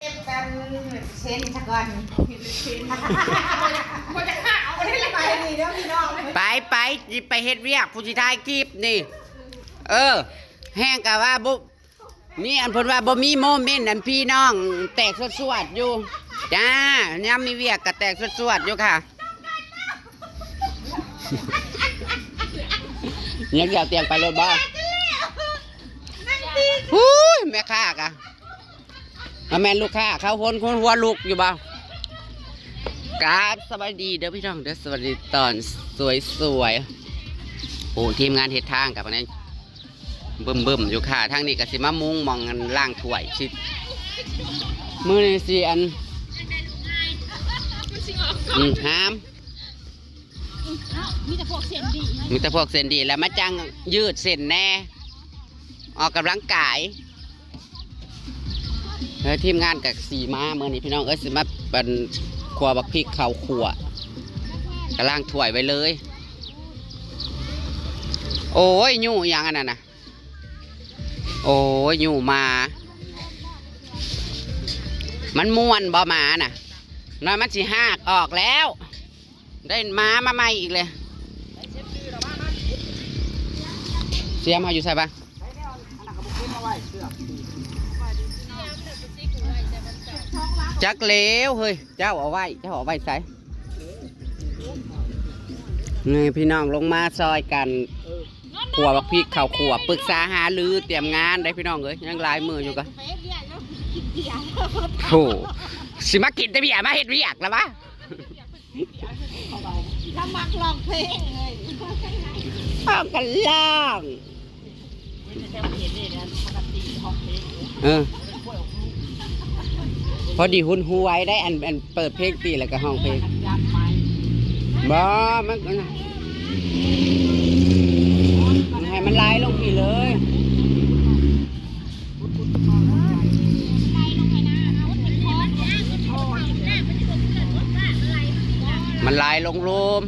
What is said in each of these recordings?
เก็บกันเช่นตะกอนไปเฮ็ดเวียกผู้สิทายคลิปนี่แห้งกะว่าบ่มีอันเพิ่นว่าบ่มีโมเมนต์อันพี่น้องแตกสวดๆอยู่จ้ายามมีเวียกก็แตกสวดๆอยู่ค่ะเนี่ยเดี๋ยวเตียงไปรถบ่ฮู้ยแม่ค้ากะแม่นลูกค้าเขาคนหัวลุกอยู่บ่กราบสวัสดีเด้อพี่น้องเด้อสวัสดีตอนสวยๆโอ้ทีมงานเฮ็ดทางกับอันนี้บึ้มอยู่ค่ะทางนี้ก็สิมามุงมองกันล่างถ้วยสิมื้อนี้สิอันห้ามมีแต่พวกเส้นดีแล้วมาจังยืดเส้นแน่ออกกำลังกายทีมงานกับสีม้าเมื่อนี้พี่น้องสิมาเป็นขัวบักพริกข้าวขัวกระล่างถ้วยไว้เลยโอ้ยยู่ยังอันนั้นนะโอ้ยยู่มามันม้วนบ่มาน่ะน้อยมันสิหักออกแล้วได้มาใหม่อีกเลยเสียมเขาอยู่ใส่ปะจักเลวเฮ้ยเจ้าเอาไว้ใส่นี่พี่น้องลงมาซอยกันขัวบักพริกข้าวขัวปรึกษาหาลือเตรียมงานได้พี่น้องเลยยังลายมืออยู่กันโอ้สิมากินแต่เบียร์มาเห็ดเบียกแล้ววะแล้วมักลองเพลงเลยฟังกันล่างพอดีหุ่นหวยได้อันเปิดเพลงตีแล้วก็ห้องเพลงบ่มันให้มันไล่ลงพี่เลยมันไล่ลงลม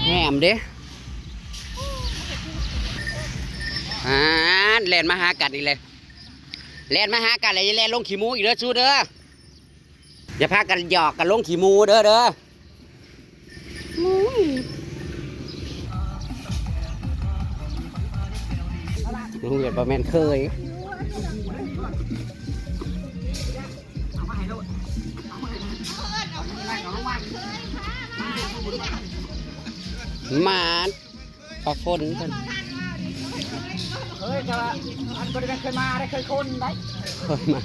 แหมเด้แล่นมาหากันอีกเลยแล่นมาหากันเลยอย่าแล่นลงขี้มูอีกเด้อชูเด้ออย่าพากันหยอกกันลงขี้มูเด้อลุงเวียดประแมนเคยมาปลาฝนกันเฮ้ยจะอันก็ได้เคยมาได้เคยคนได้เคยมา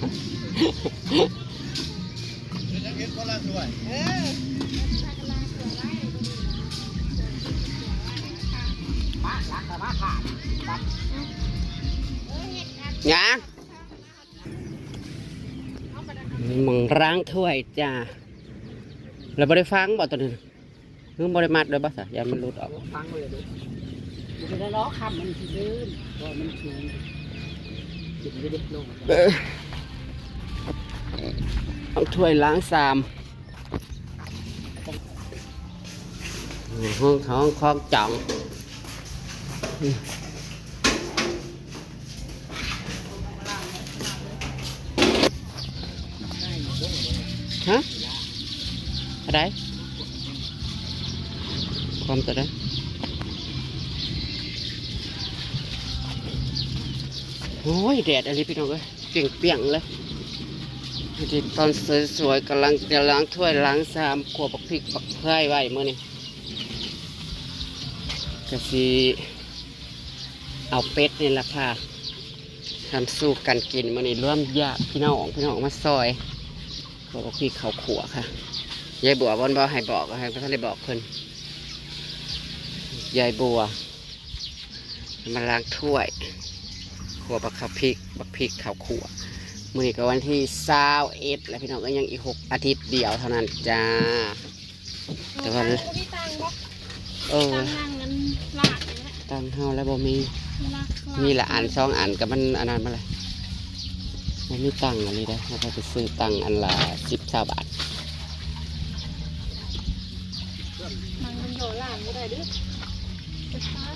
เนี่ยมึงล้างถ้วยจ้าแล้วบริฟังบ่ตัวนี้มึงบริมัดด้วยบ่สะยามันหลุดออกฟังเลยดูมันจะล้อคำมันสิลื่นเพราะมันชูจิตไม่ได้ลงเอาถ้วยล้างสามห้องท้องคล้องจ่องฮะอะไรความตัวได้โอ้ยแดดอะไรพี่น้องเอ้ยเปรี้ยงเลยตอนสวยๆกำลังจะล้างถ้วยล้างชามขัวบักพริกบักไผ่ไว้เมื่อนี้ก็สิเอาเป็ดนี่แหละค่ะทำสู้กันกินเมื่อนี้ร่วมญาติพี่น้องมาซอยขัวบักพริกเขาขัวค่ะยายบัวบอนบอให้บอกให้พระท่านได้บอกเพิ่นยายบัวมาล้างถ้วยขัวบักพริกข้าวขัวมื้อนี้ก็วันที่21แล้วพี่น้องก็ยังอีก6 อาทิตย์เดียวเท่านั้นจ้าแต่ว่าตังเฮาแล้วบ่มีละอัน2 อันกับมันอันนั้นมาเลยมันมีตังอันนี้ได้เราไปซื้อตังอันละ10-20 บาท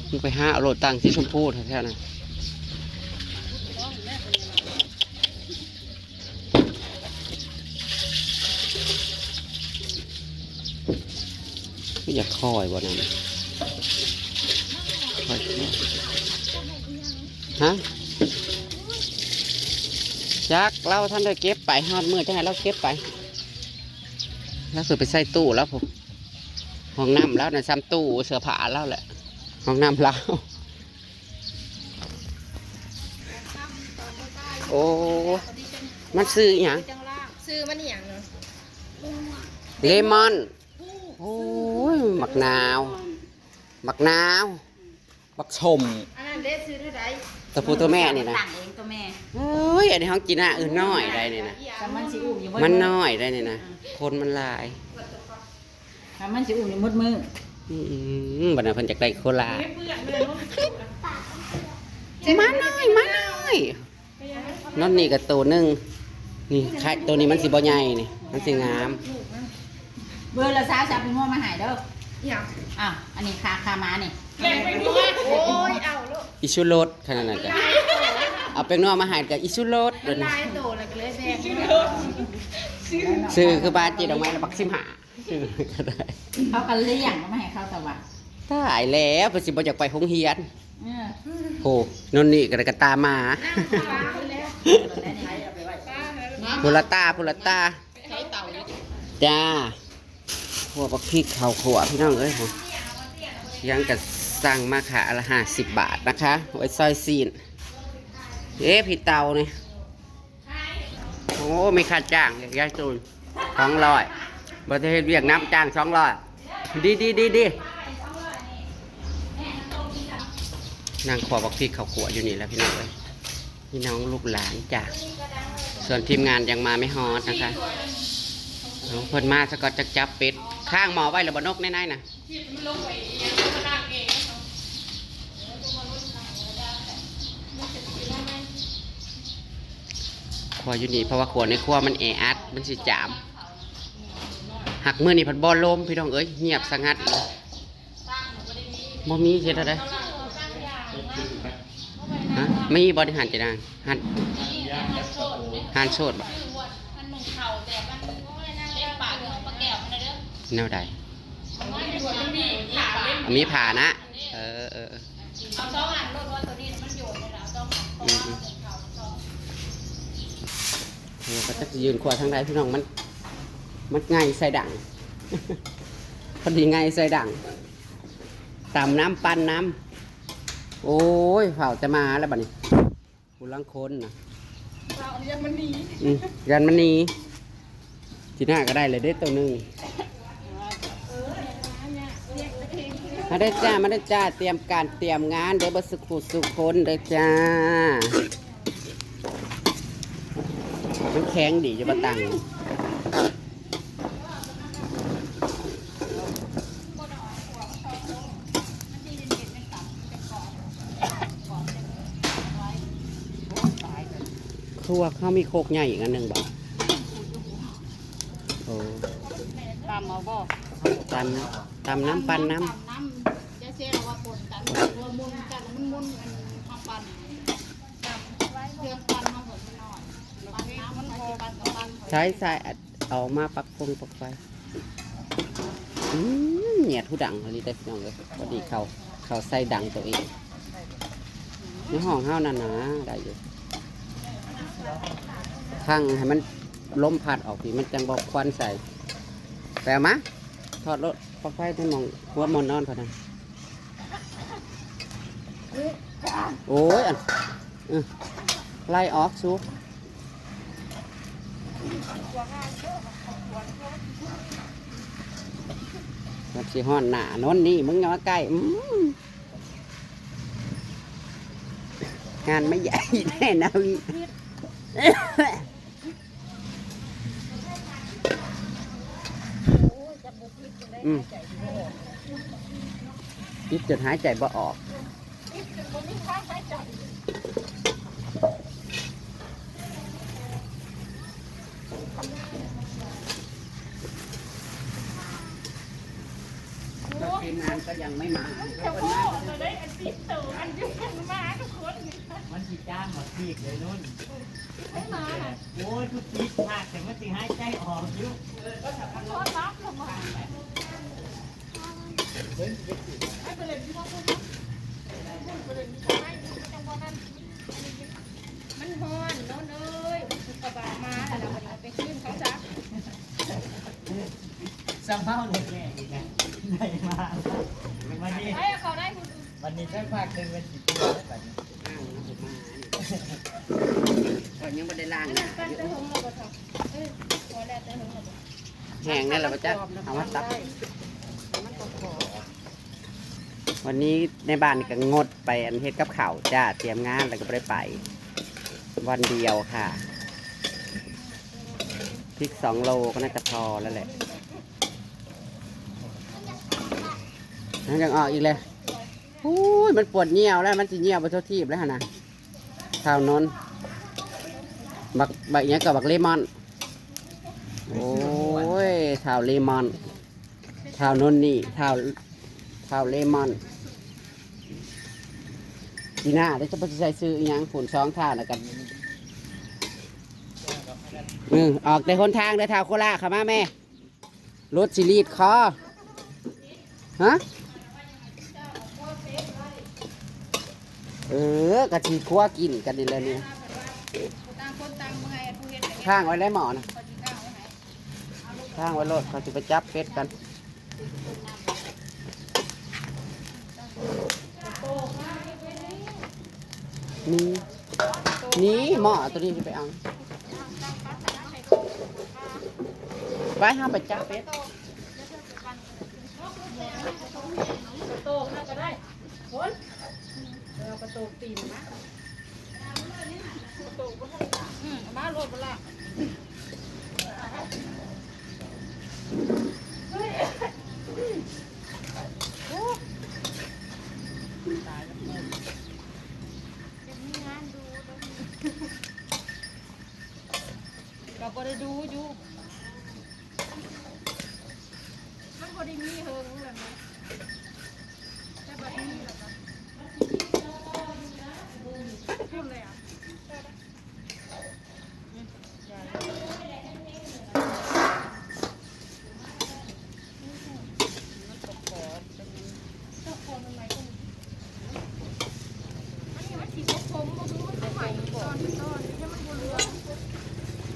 มึงไปหาเอาโหลดตังที่ชมพูแถวๆนั้น อย่าคอยบ่นั่นคอยฮะจักเราท่านได้เก็บไปฮอดมือจะให้เราเก็บไปแล้วคือไปใส่ตู้แล้วผมห้องน้ำแล้วนะซ้ำตู้เสื้อผ้าแล้วแหละห้องน้ำแล้วโอ้มันซื้ออหย่าง ซื้อมันอหย่างเนาะ เลมอนโอ้ยหมักนาวหมักนาวบักชม อันนั้นเด็ดซื้อเท่าไหร่ ตัวผู้ตัวแม่นี่นะ ต่างเองตัวแม่ เฮ้ยอันนี้ห้องกินอ่ะน้อยได้นี่นะ แต่มันสิอุ้มอยู่มืด มันน้อยได้นี่นะคนมันหลาย แต่มันสิอุ้มอยู่มืดมือ บัดนั้นเพิ่นจะได้โคลามาน้อยมาน้อยนั่นนี่กับตัวหนึงนี่ไข่ตัวนี้มันสิบ่ใหญ่นี่มันสิงาม เบอร์ละสาวจะเป็นง้อมาหายเด้ออ้าวอันนี้คาม้านี่โอ้ยเอาลูก อิชูโรสขนาดนั้นกันเอาเป็นนัวมาใหายกับอิชูโรสเดี๋ยวนี้ ลายโตแล้วก็เลยแดง ซื้อคือบ้านจีดอกไม้ละบักสิมหาซื้อก็ได้ เขากันเลี้ยงมาให้เขาแต่ว่า ตายแล้วเพิ่นสิบ่อยากไปโรงเรียน เออ โหนนนี่ก็ได้กระตามมาพุละตาจ้าขัวบักพริกข้าวขัวพี่น้องเอ้ยผมยังกะสั่งมาขาละ50 บาทนะคะไว้ซอยซีนพี่เตาเนี่ยโอ้มีค่าจ้างยายจูน200ประเทศเวียดนามจ้าง200ดีนางขอบักพริกข้าวขัวอยู่นี่แล้วพี่น้องเอ้ยพี่น้องลูกหลานจ้าส่วนทีมงานยังมาไม่ฮอดนะคะน้องเพิ่นมาสก็จะจับเป็ดข้างหมอไว้หรือบนกแน่ๆนะครัวอยู่นี่เพราะว่าครัวในครัวมันแออัดมันสิจามหักมือนี่ผัดบอลลมพี่น้องเอ้ยเงียบสงัดบ่มีเฮ็ดอะไรฮะไม่มีบริหารจะได้หันโสดบ่แนวใดมีผ่านะเอาสองอันรถว่าตัวนี้มันโยนเลยนะต้องก็จะยืนขวาทางใดพี่น้องมันง่ายใส่ดัง พอดีง่ายใส่ดังตำน้ำปั้นน้ำโอ้ยเผาจะมาแล้วบัดนี้ผู้ลังคนนะยันมันหนีทีหน้าก็ได้เลยเด็ดตัวหนึ่งมาได้จ้าเตรียมการเตรียมงานเดี๋ยวบสุขุสุคนได้จ้ามันแข็งดีจะมาตังครัวเขามีโคกใหญ่อีกอันหนึ่งบ่โอ้ตำเอาบ่ตำน้ำปั้นน้ำจะเสียว่าปนกันว่ามุนกันมันมุนกันทำปันเครื่องปันมาหมดหน่อยปันน้ำมันโคปันกับปันใช้เอามาปักฟงปักไฟเหนียดผู้ดังอะไรได้พี่น้องเลยพอดีเขาใส่ดังตัวเองในห้องเฮานั่นนะได้อยู่ทั้งให้มันล้มพัดออกพี่มันจังบอกควันใส่แปลมะถอดรถปักไฟในมองหัวมอนนอนพอนะโอ้ยไล่ออกซุแบบสีห้อนหนาโน้นนี่มึงอย่ามาใกล้งานไม่ใหญ่แน่นะพี่พิษจนหายใจบ่ออกทีมงานก็ยังไม่มามันสิจ้างหมดพีกเลยนุ่นไม่มาโอ้ยทุกทีพลาดแต่มันสิหายใจออกอยู่ ไปเลยที่พ่อพูดไปเลยที่ไม่จังหวะนั้นมันฮ้อนโน่นเอ้ยกระบะมาแล้วเราไปขึ้นเขาจ้ะ สัมภาษณ์เลยแม่อีกนะได้มาวันนี้ ไอ้เขาได้คุณ วันนี้ได้ภาคหนึ่งเป็นสิบปีแล้วแบบนี้ ก่อนยังไม่ได้ล้าง นั่นกันจะหงเราบ่ทำเอ้ยพอแล้วจะหงเราบ่ แห้งนี่แหละปะจ๊ะเอามาตับวันนี้ในบ้านก็งดไปอันเฮ็ดกับข้าวจ้าเตรียมงานแล้วก็ไม่ได้ไป วันเดียวค่ะพริก2 โลก็น่าจะพอแล้วแหละนั่นยังออกอีกเลยอุ้ยมันปวดเหี่ยวแล้วมันจะเหี่ยวไปทั่วทีบแล้วนะข้าวนนบักอย่างเงี้ยกับบักเลมอนโอ้ยข้าวเลมอนข้าวนนนี่ข้าวเลมอนดีหน้าได้จะไปใช้ซื้ออีหยังผุน2 ข้าวแล้วกันออกในหนทางเดินทางโคราชค่ะมาแม่รถซีรีส์คอฮะกะทิคั่วกินกันนี่เลยนี่ ต่างคนต่างเมื่อยผู้เฮ็ดอย่างเงี้ย ข้างไว้แล้วหมอนะ เขาจะก้าวไว้ไหน ข้างไว้รถเขาจะไปจับเป็ดกันนี่หมอตัวนี้จะไปเอาไปห้ามไปจับเป็ด โตน่าจะได้ผลเรากระโตกตีนนะโตก็ให้มาโลดไปละก็บ่ได้ดูอยู่มันบ่ได้มีเฮิงแบบนี้แต่บ่ได้มีแล้วก็พูดเลยอ่ะ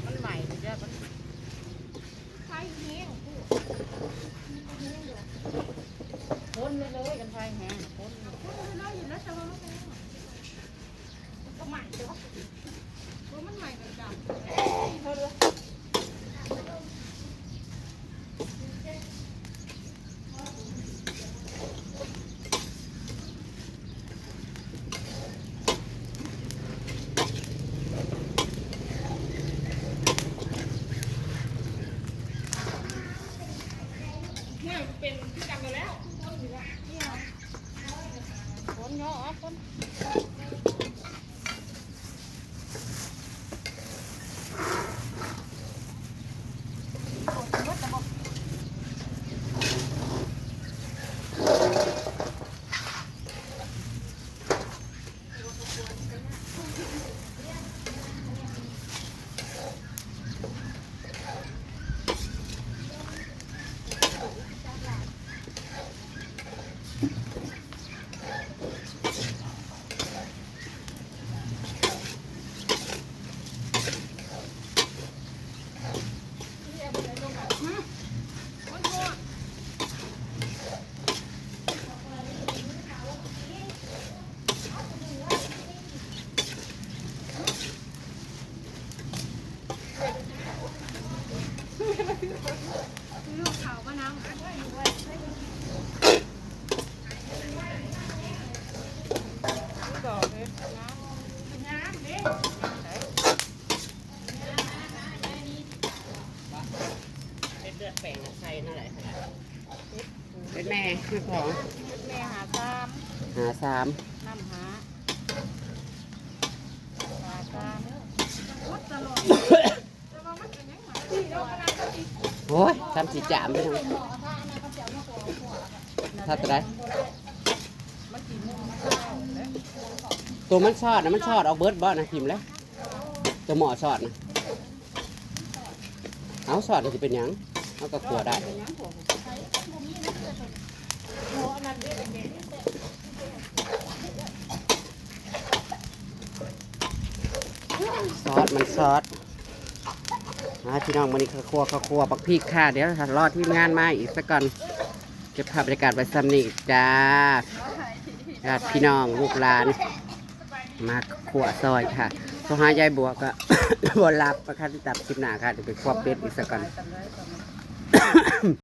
มันใหม่หรือจะมันไฟแห้งพ้นเลยกันไฟแห้งพ้นเลยอยู่แล้วจะว่ามันก็ใหม่เดี๋ยวมันใหม่กันจังเท่าเดิม เนี่ยเป็นที่จำกันแล้วต้นอยู่แล้วนี่เหรอคนเนาะคนลูกเขาก็น้ำต่อเลยน้ำเด็ก เป็ดเลือดแปลงใส่เท่าไหร่เป็ดแม่ไม่พอ แม่หาตาม หา3 น้ำหาตามวัดตลอดแต่ว่ามันเป็นยังไงที่เราขนาดที่ โอ้ยทำสีจามไปทาง หมอท่านะเขาจะมาขอขวด ถ้าตัวใด มันกี่โมงมันเข้าเลย ตัวมันชอดนะมันชอดเอาเบิร์ดบอสนะทิมแล้วตัวหมอชอดนะเอาชอดจะเป็นหยังเอากับขัวได้ หัว มันซอสพี่น้องวันนี้ข้าวคั่วบักพริกค่ะเดี๋ยวรอทีมงานมาอีกสักก่อนเก็บภาพบรรยากาศไว้ซ้ำนี่จ้าญาติพี่น้องลูกหลานมาขั่วซอยค่ะโทรหายายบัวก็ บัวรับประคันที่ตับคลิปหน้าค่ะเดี๋ยวไปควบเป็ดอีกสักก่อน